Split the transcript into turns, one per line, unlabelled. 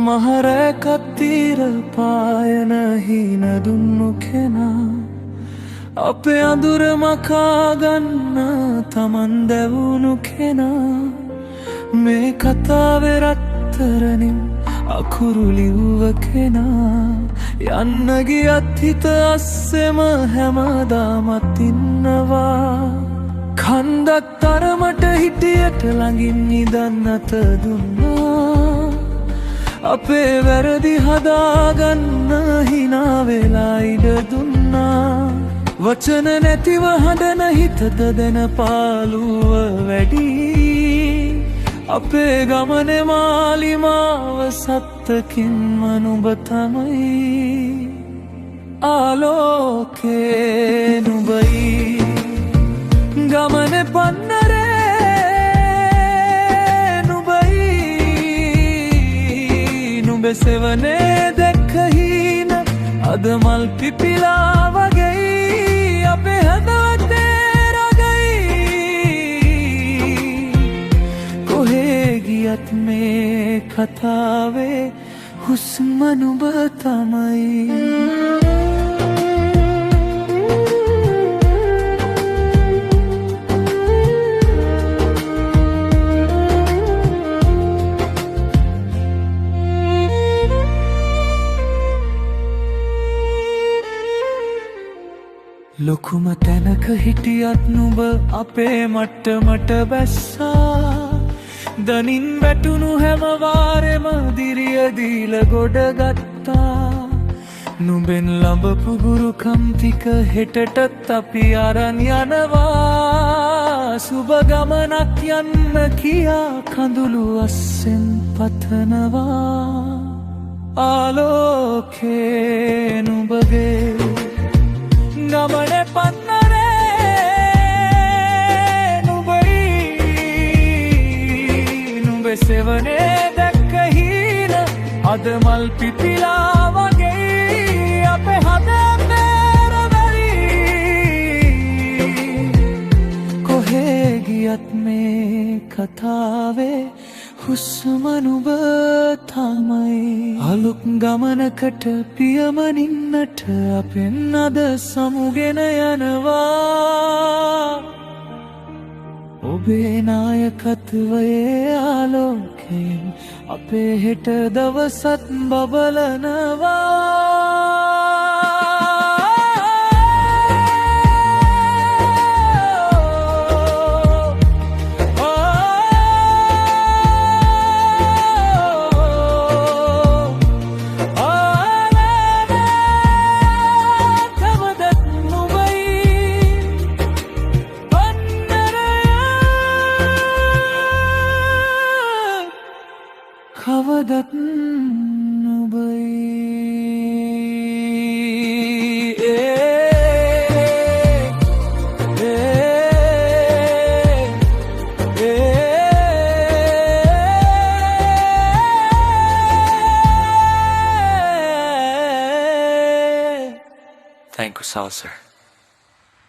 මහරැකත්තීර පායන හින දුන්නු කෙනා අපේ අඳුර මකාගන්න තමන් දැවුණු කෙනා මේ කතාවේ රත්තරනින් අකුරු ලිව්ව කෙනා යන්න ගියත් හිත අස්සෙම හැමදාමත් ඉන්නවා කන්දක් තරමට හිටියට ළඟින් නිදන්නත දුන්නා අපේ වැරදි හදාගන්න හිනා වෙලා ඉඩ දුන්නා වචන නැතිව හඬන හිතද දෙන පාළුව වැඩි අපේ ගමනේ මාලිමාව සත්තකින් නුඹ තමයි ආලෝකේ නුඹයි ගමනේ පන්නරේ නුඹයි නුඹේ සෙවනේ දැක්ක හීන අද මල් පිපිලා වගේ අපේ හදවතේ රගයි කොහේ ගියත් මේ කතාවේ හුස්ම නුඹ තමයි ලොකුම තැනක හිටියත් නුඹ අපේ මට්ටමට බැස්සා දනින් වැටුණු හැම වාරෙම දිරිය දීල ගොඩ ගත්තා නුඹෙන් ලබපු ගුරුකම් ටික හෙටටත් අපි අරන් යනවා සුබ ගමනක් යන්න කියා කඳුළු අස්සෙන් පතනවා ආලෝකේ නුඹගේ ගමනේ පන්නරේ නුඹයි නුඹේ සෙවනේ දැක්ක හීන අද මල් පිපිලා වගේ අපේ හදේ රැවි කොහේ ගියත් මේ කතාවේ හුස්ම නුඹ තමයි අලුත් ගමනකට පියමනින්නට අපෙන් අද සමුගෙන යනවා ඔබේ නායකත්වයේ ආලෝකයෙන් අපේ හෙට දවසත් බබලනවා කවදත් නුඹයි Thank you, Sal, sir.